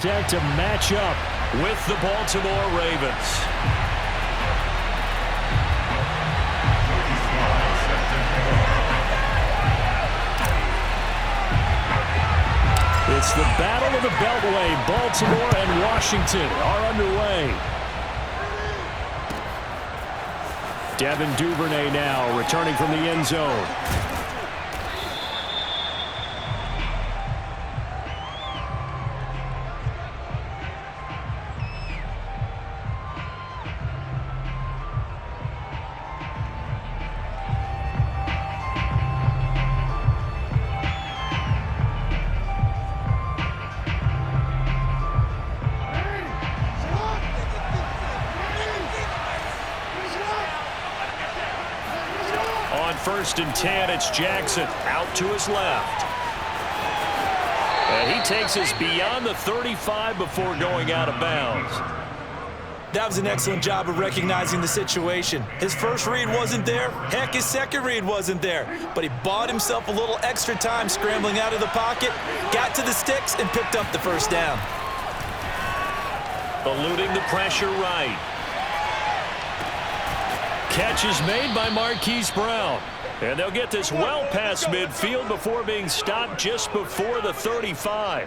Set to match up with the Baltimore Ravens. It's the Battle of the Beltway. Baltimore and Washington are underway. Devin Duvernay now returning from the end zone. First and 10, it's Jackson out to his left. And he takes us beyond the 35 before going out of bounds. That was an excellent job of recognizing the situation. His first read wasn't there. Heck, his second read wasn't there. But he bought himself a little extra time scrambling out of the pocket, got to the sticks, and picked up the first down. Eluding the pressure right. Catch is made by Marquise Brown. And they'll get this well past midfield before being stopped just before the 35.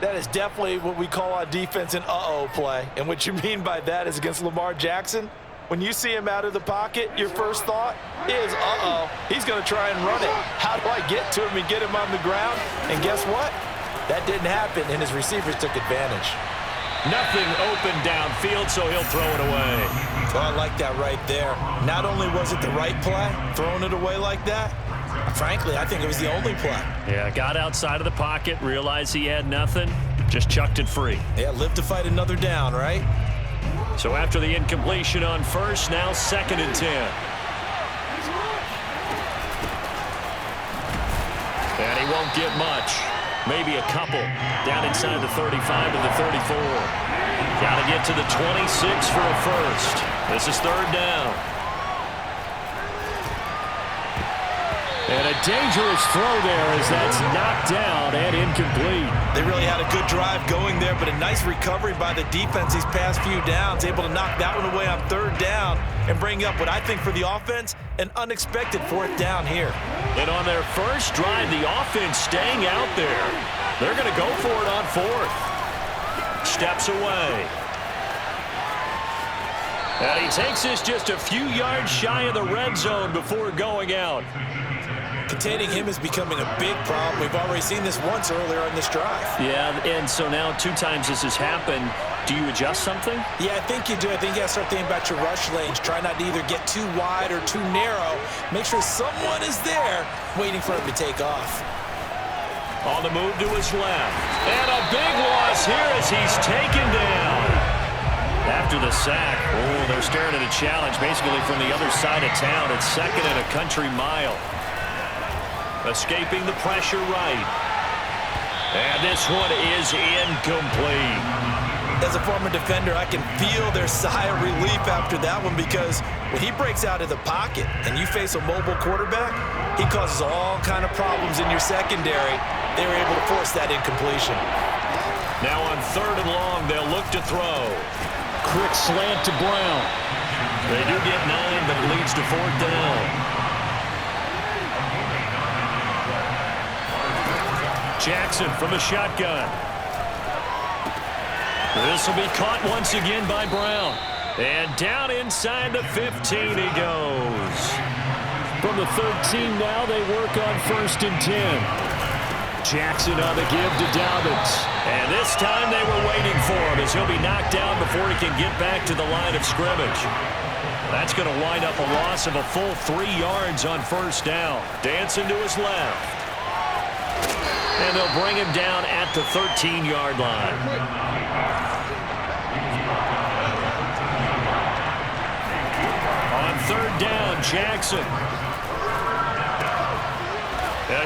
That is definitely what we call on defense an uh-oh play. And what you mean by that is against Lamar Jackson, when you see him out of the pocket, your first thought is, uh-oh, he's going to try and run it. How do I get to him and get him on the ground? And guess what? That didn't happen, and his receivers took advantage. Nothing open downfield, so he'll throw it away. Oh, I like that right there. Not only was it the right play, throwing it away like that, frankly, I think it was the only play. Yeah, got outside of the pocket, realized he had nothing, just chucked it free. Yeah, live to fight another down, right? So after the incompletion on first, now second and 10. And he won't get much. Maybe a couple. Down inside the 35 to the 34. Got to get to the 26 for a first. This is third down. And a dangerous throw there as that's knocked down and incomplete. They really had a good drive going there, but a nice recovery by the defense these past few downs, able to knock that one away on third down and bring up what I think for the offense, an unexpected fourth down here. And on their first drive, the offense staying out there. They're going to go for it on fourth. Steps away. And he takes this just a few yards shy of the red zone before going out. Containing him is becoming a big problem. We've already seen this once earlier in this drive. Yeah, and so now 2 times this has happened. Do you adjust something? Yeah, I think you do. I think you got to start thinking about your rush lanes. Try not to either get too wide or too narrow. Make sure someone is there waiting for him to take off. On the move to his left. And a big loss here as he's taken down. After the sack, they're staring at a challenge basically from the other side of town. It's second and a country mile. Escaping the pressure right. And this one is incomplete. As a former defender, I can feel their sigh of relief after that one, because when he breaks out of the pocket and you face a mobile quarterback, he causes all kind of problems in your secondary. They were able to force that incompletion. Now on third and long, they'll look to throw. Quick slant to Brown. They do get 9, but it leads to fourth down. Jackson from the shotgun. This will be caught once again by Brown. And down inside the 15 he goes. From the 13 now, they work on first and 10. Jackson on the give to Dobbins. And this time they were waiting for him as he'll be knocked down before he can get back to the line of scrimmage. That's going to wind up a loss of a full 3 yards on first down. Dancing to his left. And they'll bring him down at the 13-yard line. On third down, Jackson.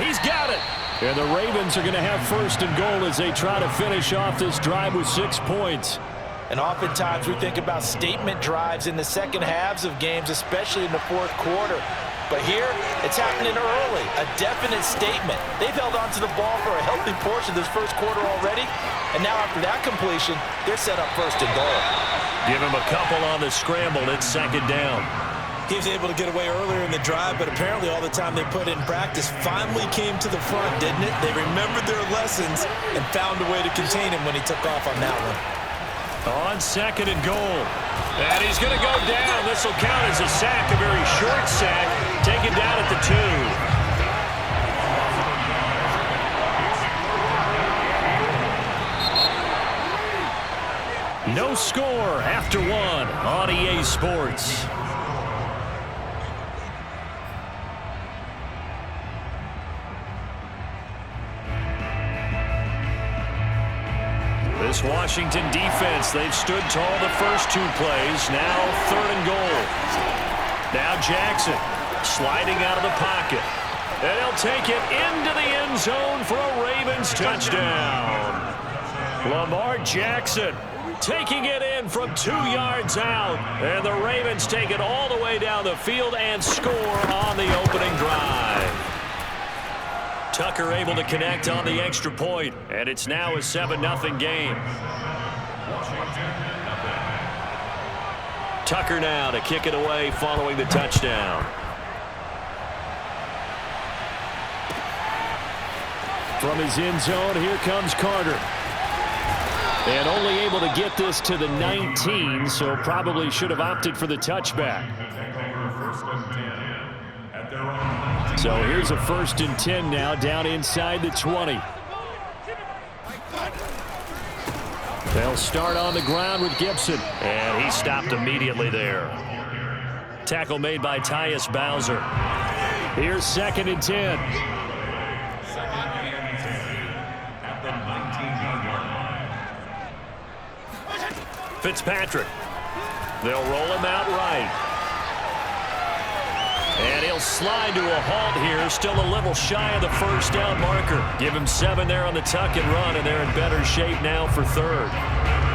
He's got it. And the Ravens are going to have first and goal as they try to finish off this drive with 6 points. And oftentimes we think about statement drives in the second halves of games, especially in the fourth quarter. But here, it's happening early, a definite statement. They've held on to the ball for a healthy portion of this first quarter already, and now after that completion, they're set up first and goal. Give him a couple on the scramble. It's second down. He was able to get away earlier in the drive, but apparently all the time they put in practice finally came to the front, didn't it? They remembered their lessons and found a way to contain him when he took off on that one. On second and goal. And he's going to go down. This will count as a sack, a very short sack. Taken down at the 2. No score after one on EA Sports. This Washington defense, they've stood tall the first two plays. Now third and goal. Now Jackson sliding out of the pocket. And he'll take it into the end zone for a Ravens touchdown. Lamar Jackson taking it in from 2 yards out. And the Ravens take it all the way down the field and score on the opening drive. Tucker able to connect on the extra point, and it's now a 7-0 game. Tucker now to kick it away following the touchdown. From his end zone, here comes Carter. And only able to get this to the 19, so probably should have opted for the touchback. So here's a 1st and 10 now, down inside the 20. They'll start on the ground with Gibson. And he stopped immediately there. Tackle made by Tyus Bowser. Here's 2nd and 10. Fitzpatrick. They'll roll him out right. And he'll slide to a halt here, still a little shy of the first down marker. Give him 7 there on the tuck and run, and they're in better shape now for third.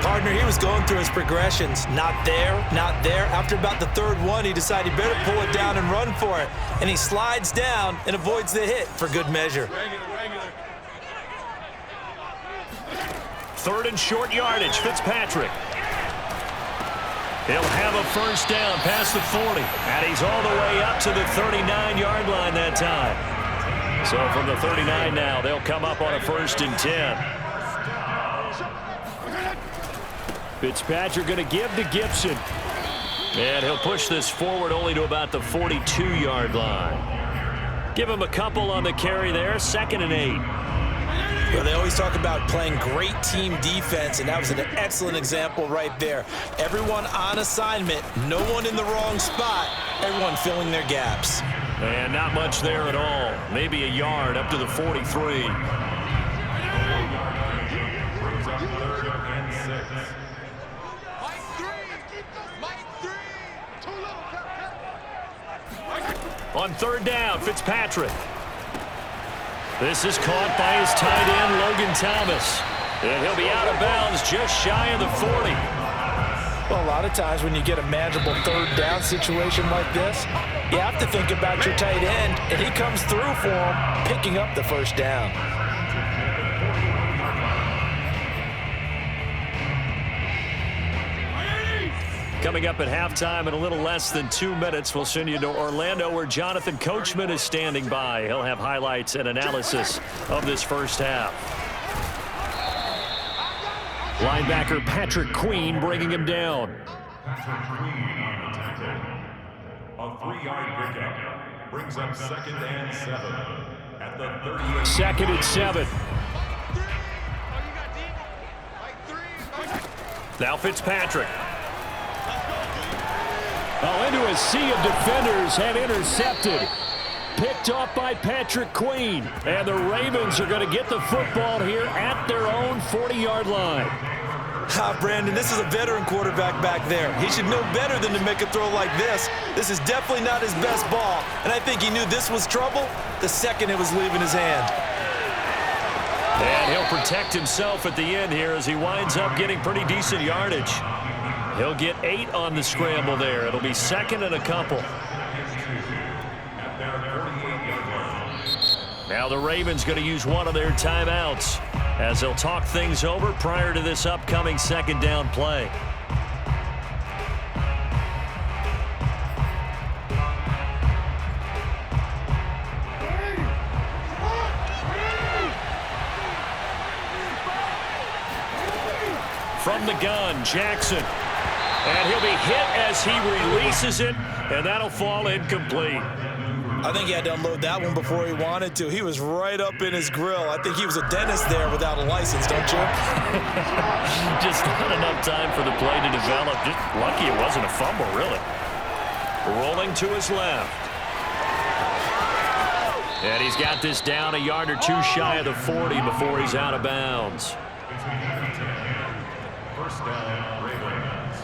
Partner, he was going through his progressions. Not there, not there. After about the third one, he decided he better pull it down and run for it. And he slides down and avoids the hit for good measure. Third and short yardage, Fitzpatrick. He'll have a first down past the 40. And he's all the way up to the 39-yard line that time. So from the 39 now, they'll come up on a 1st and 10. Fitzpatrick going to give to Gibson. And he'll push this forward only to about the 42-yard line. Give him a couple on the carry there. 2nd and 8. Well, they always talk about playing great team defense, and that was an excellent example right there. Everyone on assignment, no one in the wrong spot, everyone filling their gaps. And not much there at all. Maybe a yard up to the 43. On third down, Fitzpatrick. This is caught by his tight end, Logan Thomas. And he'll be out of bounds just shy of the 40. Well, a lot of times when you get a manageable third down situation like this, you have to think about your tight end, and he comes through for him, picking up the first down. Coming up at halftime in a little less than 2 minutes, we'll send you to Orlando where Jonathan Coachman is standing by. He'll have highlights and analysis of this first half. Linebacker Patrick Queen bringing him down. Patrick Queen on the tackle. A 3-yard pickup brings up 2nd and 7 at the 38. 2nd and 7. Now Fitzpatrick. Oh, into a sea of defenders and intercepted. Picked off by Patrick Queen. And the Ravens are going to get the football here at their own 40-yard line. Brandon, this is a veteran quarterback back there. He should know better than to make a throw like this. This is definitely not his best ball. And I think he knew this was trouble the second it was leaving his hand. And he'll protect himself at the end here as he winds up getting pretty decent yardage. He'll get 8 on the scramble there. It'll be 2nd and a couple. Now the Ravens going to use one of their timeouts as they'll talk things over prior to this upcoming second down play. From the gun, Jackson. And he'll be hit as he releases it, and that'll fall incomplete. I think he had to unload that one before he wanted to. He was right up in his grill. I think he was a dentist there without a license, don't you? Just not enough time for the play to develop. Just lucky it wasn't a fumble, really. Rolling to his left. And he's got this down a yard or two shy of the 40 before he's out of bounds. First down, Ravens.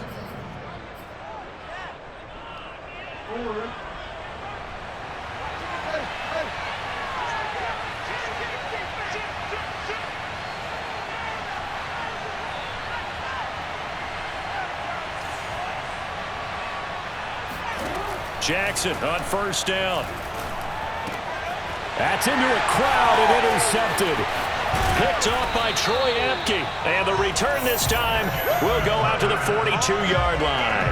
Jackson on first down. That's into a crowd and intercepted. Picked off by Troy Apke. And the return this time will go out to the 42-yard line.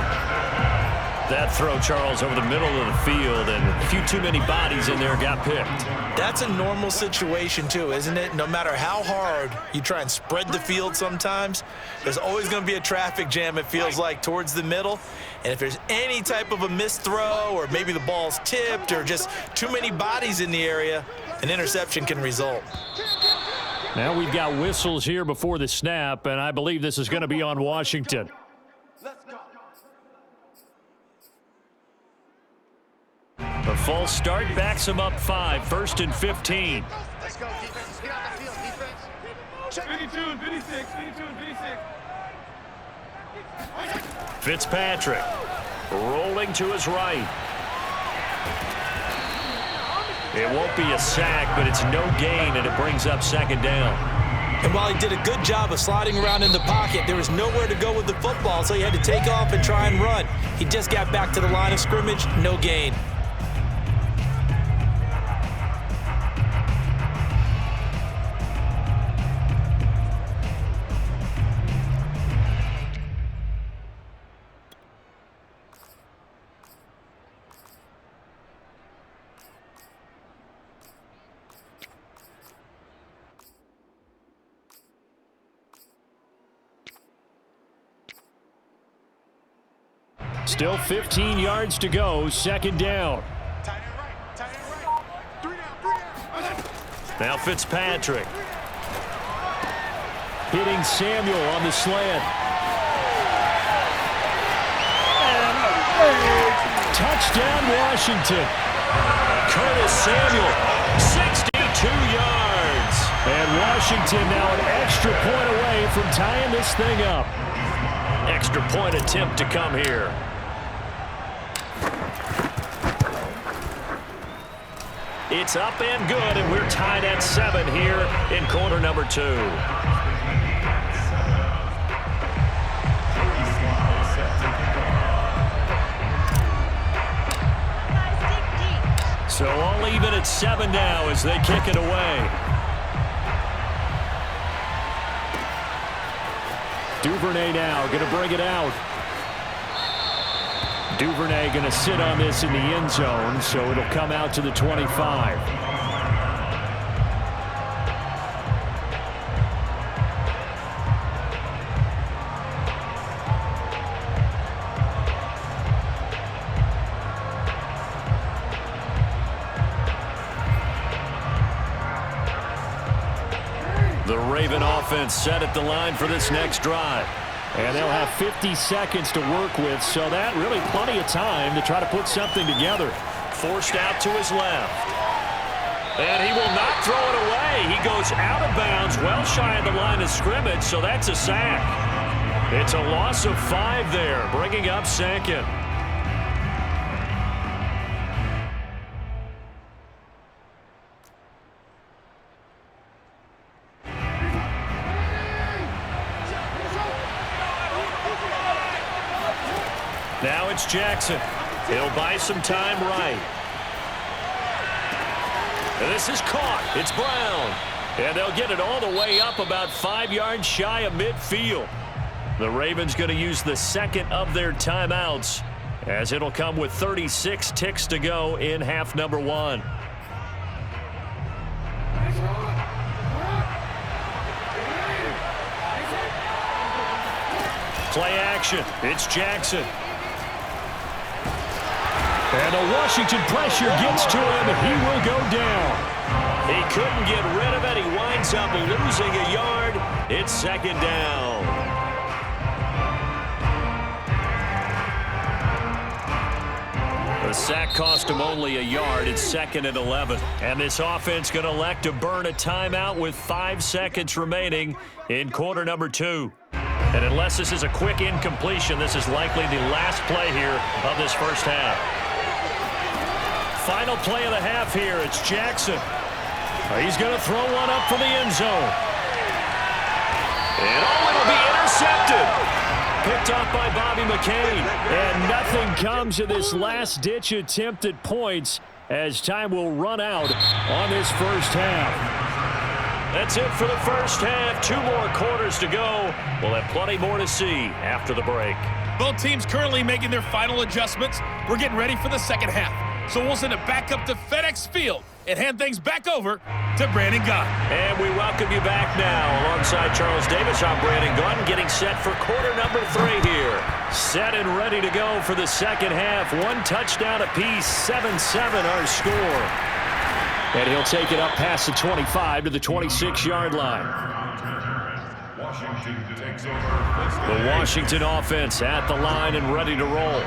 That throw, Charles, over the middle of the field, and a few too many bodies in there got picked. That's a normal situation, too, isn't it? No matter how hard you try and spread the field sometimes, there's always going to be a traffic jam, it feels like, towards the middle. And if there's any type of a missed throw or maybe the ball's tipped or just too many bodies in the area, an interception can result. Now we've got whistles here before the snap, and I believe this is going to be on Washington. A false start backs him up 5, 1st and 15. Let's go, defense. Get out the field, defense. 52 and 56, 52 and 56. Fitzpatrick rolling to his right. It won't be a sack, but it's no gain, and it brings up second down. And while he did a good job of sliding around in the pocket, there was nowhere to go with the football, so he had to take off and try and run. He just got back to the line of scrimmage, no gain. Still 15 yards to go, second down. Now Fitzpatrick. Hitting Samuel on the slant. Touchdown, Washington. Curtis Samuel, 62 yards. And Washington now an extra point away from tying this thing up. Extra point attempt to come here. It's up and good, and we're tied at 7 here in quarter number 2. So all even at 7 now as they kick it away. Duvernay now going to bring it out. Duvernay going to sit on this in the end zone, so it'll come out to the 25. The Raven offense set at the line for this next drive. And they'll have 50 seconds to work with, so that really plenty of time to try to put something together. Forced out to his left. And he will not throw it away. He goes out of bounds, well shy of the line of scrimmage, so that's a sack. It's a loss of 5 there, bringing up second. Now it's Jackson. He'll buy some time right. And this is caught. It's Brown. And they'll get it all the way up about 5 yards shy of midfield. The Ravens going to use the second of their timeouts, as it'll come with 36 ticks to go in half number 1. Play action. It's Jackson. And the Washington pressure gets to him. He will go down. He couldn't get rid of it. He winds up losing a yard. It's second down. The sack cost him only a yard. It's 2nd and 11. And this offense going to elect to burn a timeout with 5 seconds remaining in quarter number 2. And unless this is a quick incompletion, this is likely the last play here of this first half. Final play of the half here. It's Jackson. He's going to throw one up for the end zone. And it'll be intercepted. Picked off by Bobby McCain. And nothing comes of this last-ditch attempt at points as time will run out on this first half. That's it for the first half. 2 more quarters to go. We'll have plenty more to see after the break. Both teams currently making their final adjustments. We're getting ready for the second half. So we'll send it back up to FedEx Field and hand things back over to Brandon Gunn. And we welcome you back now. Alongside Charles Davis, I'm Brandon Gunn, getting set for quarter number 3 here. Set and ready to go for the second half. 1 touchdown apiece, 7-7 our score. And he'll take it up past the 25 to the 26-yard line. The Washington offense at the line and ready to roll.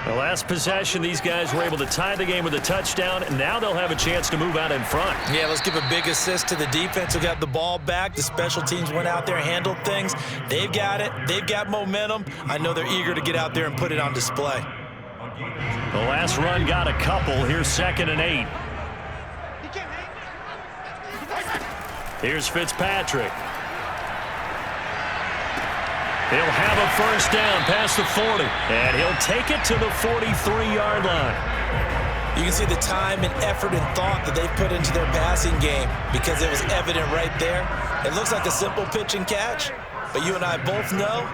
The last possession, these guys were able to tie the game with a touchdown, and now they'll have a chance to move out in front. Yeah, let's give a big assist to the defense who got the ball back. The special teams went out there, handled things. They've got it. They've got momentum. I know they're eager to get out there and put it on display. The last run got a couple. Here's 2nd and 8. Here's Fitzpatrick. He'll have a first down past the 40, and he'll take it to the 43-yard line. You can see the time and effort and thought that they've put into their passing game because it was evident right there. It looks like a simple pitch and catch, but you and I both know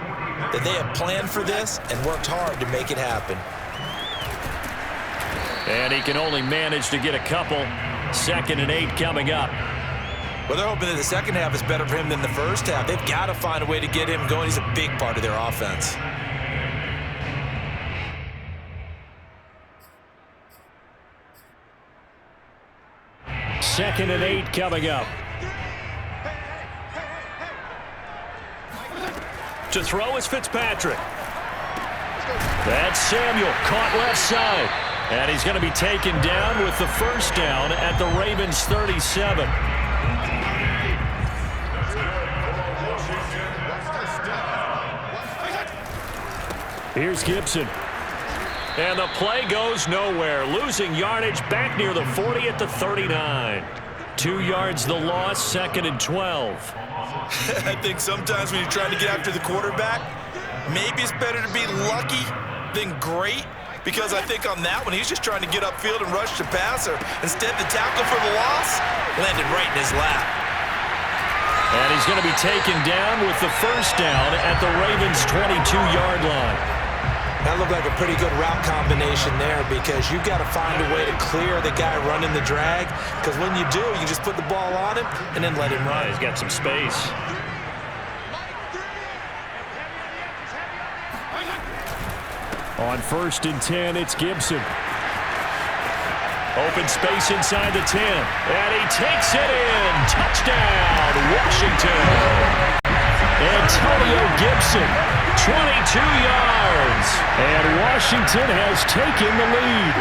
that they have planned for this and worked hard to make it happen. And he can only manage to get a couple. 2nd and 8 coming up. Well, they're hoping that the second half is better for him than the first half. They've got to find a way to get him going. He's a big part of their offense. Second and 8 coming up. To throw is Fitzpatrick. That's Samuel, caught left side. And he's going to be taken down with the first down at the Ravens 37. Here's Gibson. And the play goes nowhere. Losing yardage back near the 40 at the 39. 2 yards the loss, 2nd and 12. I think sometimes when you're trying to get after the quarterback, maybe it's better to be lucky than great. Because I think on that one, he's just trying to get upfield and rush the passer. Instead, the tackle for the loss landed right in his lap. And he's going to be taken down with the first down at the Ravens' 22-yard line. That looked like a pretty good route combination there because you've got to find a way to clear the guy running the drag. Because when you do, you just put the ball on him and then let him run. He's got some space. On 1st and 10, it's Gibson. Open space inside the 10. And he takes it in. Touchdown, Washington. Antonio Gibson, 22 yards. And Washington has taken the lead.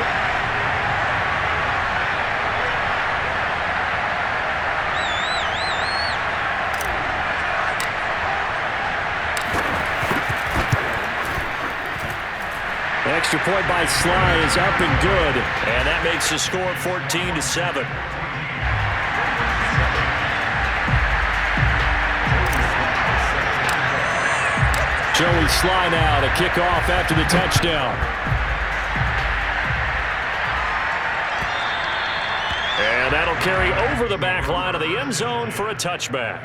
Extra point by Sly is up and good. And that makes the score 14-7. Joey Sly now to kick off after the touchdown. And that'll carry over the back line of the end zone for a touchback.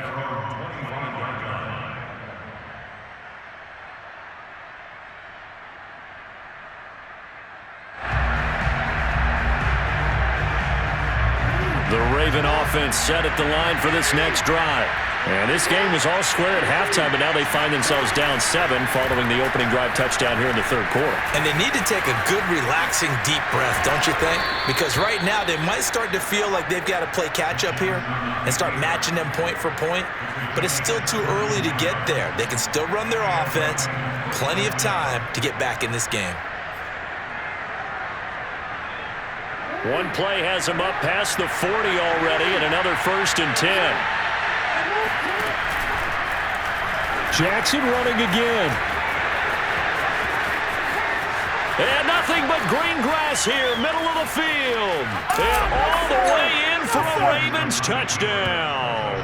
The Raven offense set at the line for this next drive. And this game was all square at halftime, but now they find themselves down 7 following the opening drive touchdown here in the third quarter. And they need to take a good, relaxing, deep breath, don't you think? Because right now they might start to feel like they've got to play catch-up here and start matching them point for point. But it's still too early to get there. They can still run their offense. Plenty of time to get back in this game. One play has him up past the 40 already, and another 1st and 10. Jackson running again. And nothing but green grass here, middle of the field. And all the way in for a Ravens touchdown.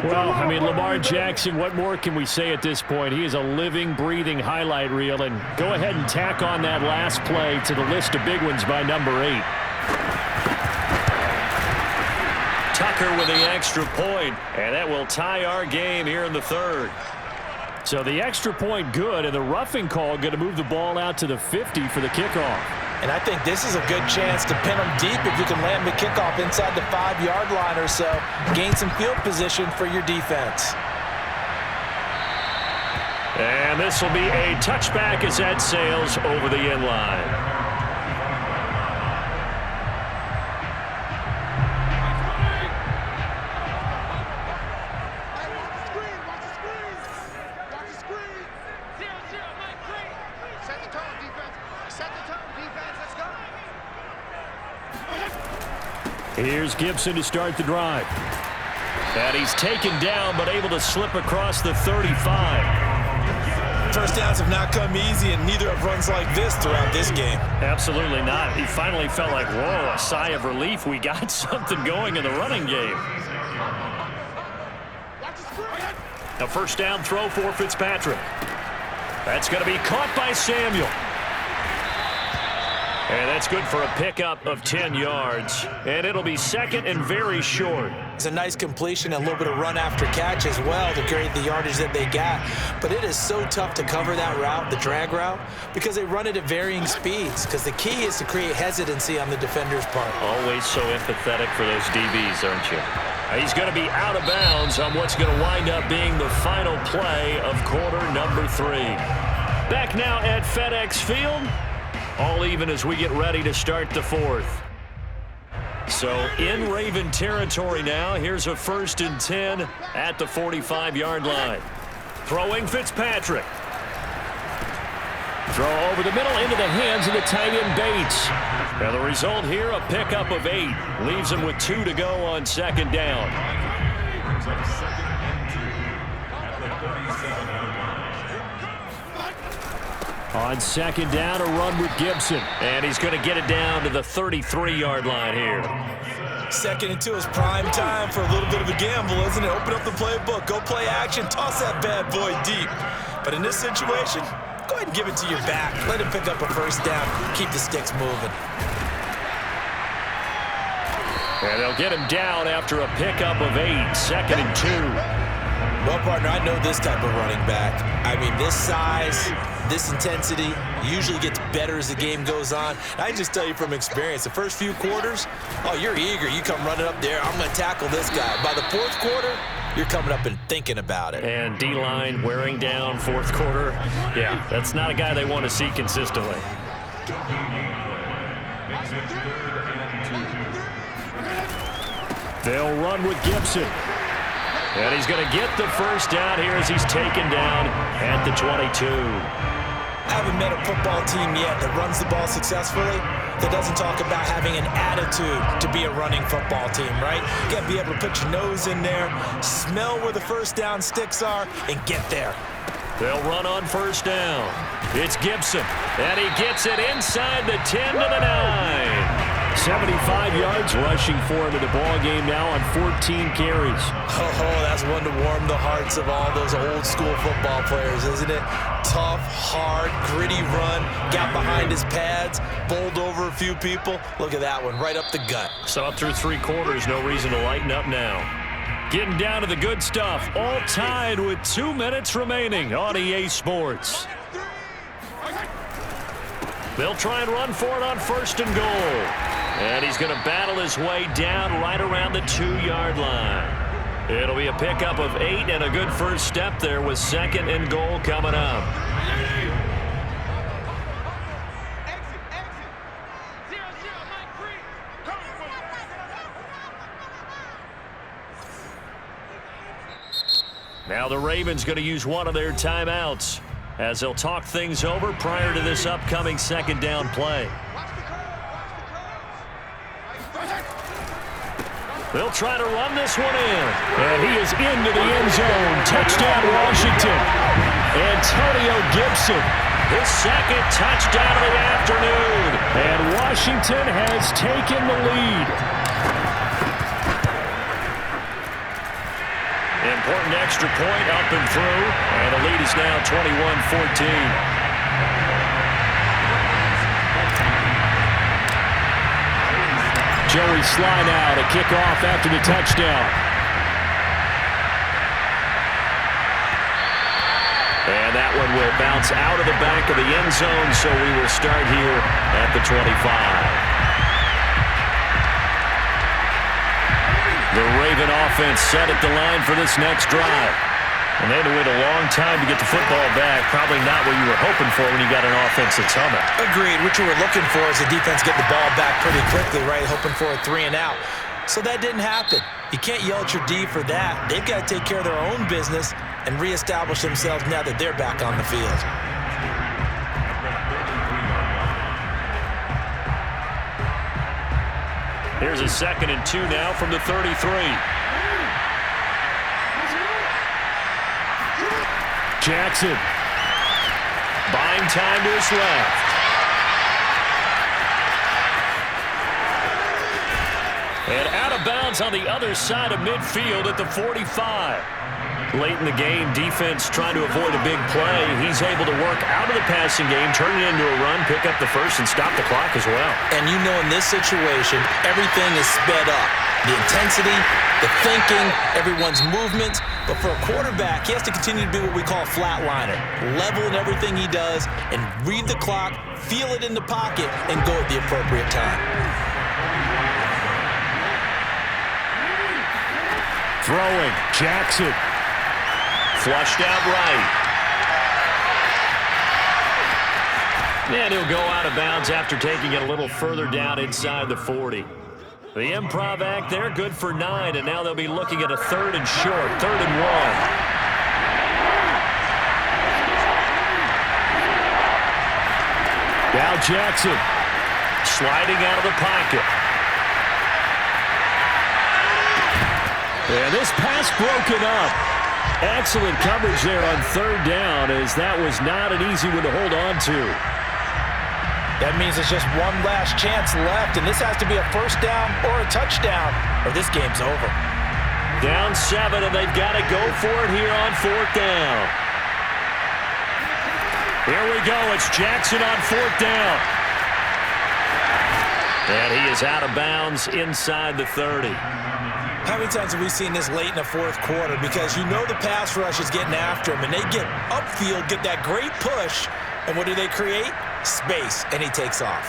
Well, I mean, Lamar Jackson, what more can we say at this point? He is a living, breathing highlight reel. And go ahead and tack on that last play to the list of big ones by number 8. Tucker with the extra point, and that will tie our game here in the third. So the extra point good, and the roughing call going to move the ball out to the 50 for the kickoff. And I think this is a good chance to pin them deep if you can land the kickoff inside the 5-yard line or so. Gain some field position for your defense. And this will be a touchback as that sails over the end line. Here's Gibson to start the drive. And he's taken down, but able to slip across the 35. First downs have not come easy, and neither have runs like this throughout this game. Absolutely not. He finally felt like, whoa, a sigh of relief. We got something going in the running game. A first down throw for Fitzpatrick. That's going to be caught by Samuel. And that's good for a pickup of 10 yards. And it'll be second and very short. It's a nice completion, and a little bit of run after catch as well to create the yardage that they got. But it is so tough to cover that route, the drag route, because they run it at varying speeds. Because the key is to create hesitancy on the defender's part. Always so empathetic for those DBs, aren't you? He's going to be out of bounds on what's going to wind up being the final play of quarter number 3. Back now at FedEx Field. All even as we get ready to start the fourth. So in Raven territory now. Here's a 1st and 10 at the 45-yard line. Throwing Fitzpatrick. Throw over the middle into the hands of the tight end Bates. Now the result here, a pickup of 8. Leaves him with 2 to go on 2nd down. On 2nd down, a run with Gibson. And he's going to get it down to the 33-yard line here. 2nd and 2 is prime time for a little bit of a gamble, isn't it? Open up the playbook, go play action, toss that bad boy deep. But in this situation, go ahead and give it to your back. Let him pick up a first down. Keep the sticks moving. And they'll get him down after a pickup of 8. 2nd and 2. Well, partner, I know this type of running back. I mean, this size, this intensity usually gets better as the game goes on. And I just tell you from experience, the first few quarters, oh, you're eager. You come running up there, I'm going to tackle this guy. By the 4th quarter, you're coming up and thinking about it. And D-line wearing down 4th quarter. Yeah, that's not a guy they want to see consistently. They'll run with Gibson. And he's going to get the first down here as he's taken down at the 22. I haven't met a football team yet that runs the ball successfully that doesn't talk about having an attitude to be a running football team, right? You got to be able to put your nose in there, smell where the first down sticks are, and get there. They'll run on first down. It's Gibson, and he gets it inside the 10 to the 9. 75 yards rushing for him in the ball game now on 14 carries. Oh, that's one to warm the hearts of all those old school football players, isn't it? tough, hard, gritty run. Got behind his pads, bowled over a few people. Look at that one, right up the gut. So through 3 quarters, no reason to lighten up now. Getting down to the good stuff. All tied with 2 minutes remaining on EA Sports. They'll try and run for it on 1st and goal. And he's going to battle his way down right around the 2-yard line. It'll be a pickup of 8 and a good first step there with 2nd and goal coming up. Now the Ravens going to use one of their timeouts as they'll talk things over prior to this upcoming 2nd down play. They'll try to run this one in. And he is into the end zone. Touchdown, Washington. Antonio Gibson, his 2nd touchdown of the afternoon. And Washington has taken the lead. Important extra point up and through. And the lead is now 21-14. Joey Sly now to kick off after the touchdown. And that one will bounce out of the back of the end zone, so we will start here at the 25. The Raven offense set at the line for this next drive. And they had to wait a long time to get the football back. Probably not what you were hoping for when you got an offense that's humming. Agreed. What you were looking for is the defense get the ball back pretty quickly, right? Hoping for a 3 and out. So that didn't happen. You can't yell at your D for that. They've got to take care of their own business and reestablish themselves now that they're back on the field. Here's a 2nd and 2 now from the 33. Jackson. Buying time to his left. And out of bounds on the other side of midfield at the 45. Late in the game, defense trying to avoid a big play. He's able to work out of the passing game, turn it into a run, pick up the first, and stop the clock as well. And you know in this situation, everything is sped up. The intensity, the thinking, everyone's movement. But for a quarterback, he has to continue to be what we call a flatliner. Level in everything he does and read the clock, feel it in the pocket, and go at the appropriate time. Throwing, Jackson. Flushed out right. And he'll go out of bounds after taking it a little further down inside the 40. The improv act there, good for 9, and now they'll be looking at a 3rd and short, 3rd and 1. Now Jackson sliding out of the pocket. And this pass broken up. Excellent coverage there on 3rd down, as that was not an easy one to hold on to. That means it's just one last chance left, and this has to be a 1st down or a touchdown, or this game's over. Down 7, and they've got to go for it here on 4th down. Here we go. It's Jackson on 4th down. And he is out of bounds inside the 30. How many times have we seen this late in the 4th quarter? Because you know the pass rush is getting after him, and they get upfield, get that great push, and what do they create? Space, and he takes off.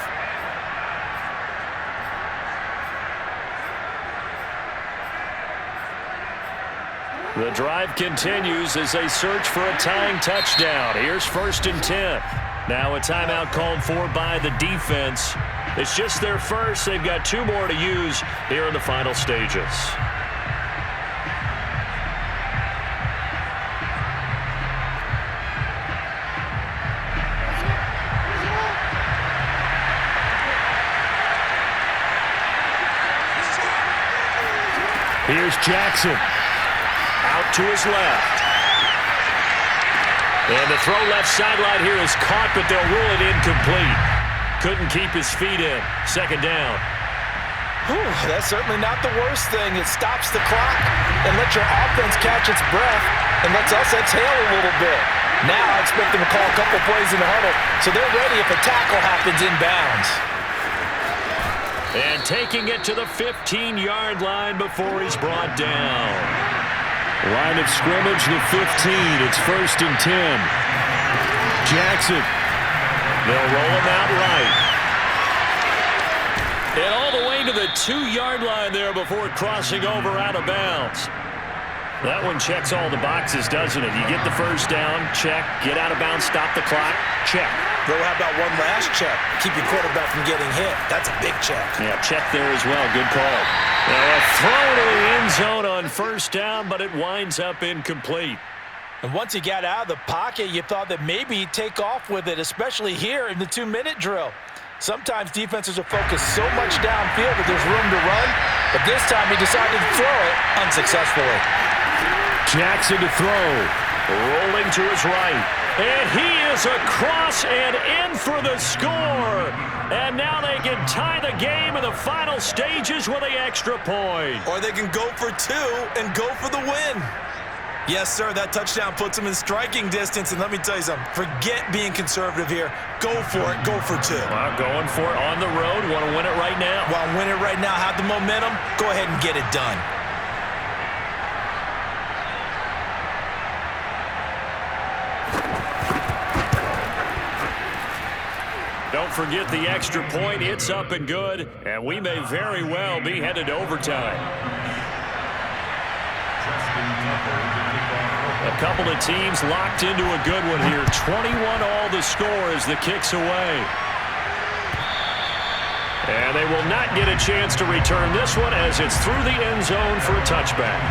The drive continues as they search for a tying touchdown. Here's 1st and 10. Now a timeout called for by the defense. It's just their first. They've got 2 more to use here in the final stages. Here's Jackson. Out to his left. And the throw left sideline here is caught, but they'll rule it incomplete. Couldn't keep his feet in. 2nd down. Whew, that's certainly not the worst thing. It stops the clock and lets your offense catch its breath and lets us exhale a little bit. Now I expect them to call a couple plays in the huddle, so they're ready if a tackle happens inbounds. And taking it to the 15-yard line before he's brought down. Line of scrimmage, the 15. It's 1st and 10. Jackson. They'll roll him out right. And all the way to the 2-yard line there before crossing over out of bounds. That one checks all the boxes, doesn't it? You get the first down, check. Get out of bounds, stop the clock, check. Though, how about one last check? Keep your quarterback from getting hit. That's a big check. Yeah, check there as well. Good call. Now a throw to the end zone on first down, but it winds up incomplete. And once he got out of the pocket, you thought that maybe he'd take off with it, especially here in the 2-minute drill. Sometimes defenses are focused so much downfield that there's room to run, but this time he decided to throw it unsuccessfully. Jackson to throw. Rolling to his right. And he is across and in for the score. And now they can tie the game in the final stages with an extra point. Or they can go for 2 and go for the win. Yes, sir, that touchdown puts them in striking distance. And let me tell you something, forget being conservative here. Go for it, go for 2. Well, going for it on the road. Want to win it right now? Well, win it right now, have the momentum, go ahead and get it done. Don't forget the extra point. It's up and good, and we may very well be headed to overtime. A couple of teams locked into a good one here. 21-all the score as the kick's away. And they will not get a chance to return this one as it's through the end zone for a touchback.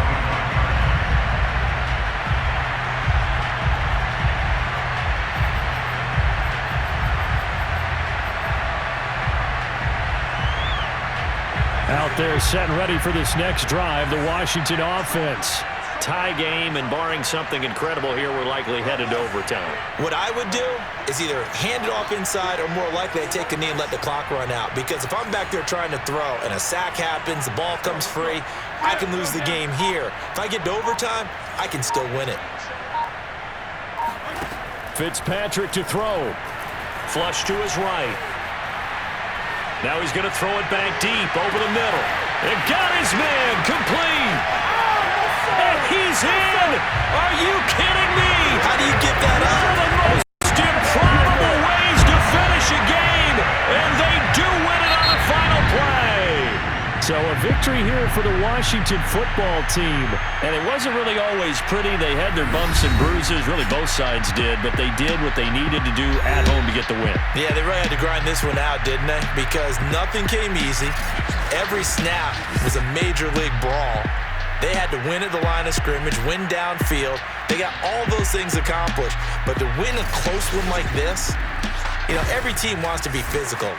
Out there set and ready for this next drive, the Washington offense. Tie game, and barring something incredible here, we're likely headed to overtime. What I would do is either hand it off inside or more likely I take a knee and let the clock run out. Because if I'm back there trying to throw and a sack happens, the ball comes free, I can lose the game here. If I get to overtime, I can still win it. Fitzpatrick to throw. Flush to his right. Now he's going to throw it back deep over the middle. And got his man complete. And he's in. Are you kidding me? How do you get that One of the most improbable ways to finish a game. And they do win it on the final play. So a victory here for the Washington football team. And it wasn't really always pretty. They had their bumps and bruises. Really, both sides did. But they did what they needed to do at home to get the win. Yeah, they really had to grind this one out, didn't they? Because nothing came easy. Every snap was a major league brawl. They had to win at the line of scrimmage, win downfield. They got all those things accomplished. But to win a close one like this, you know, every team wants to be physical.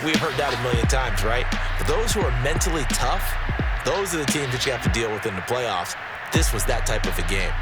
We've heard that a million times, right? But those who are mentally tough, those are the teams that you have to deal with in the playoffs. This was that type of a game.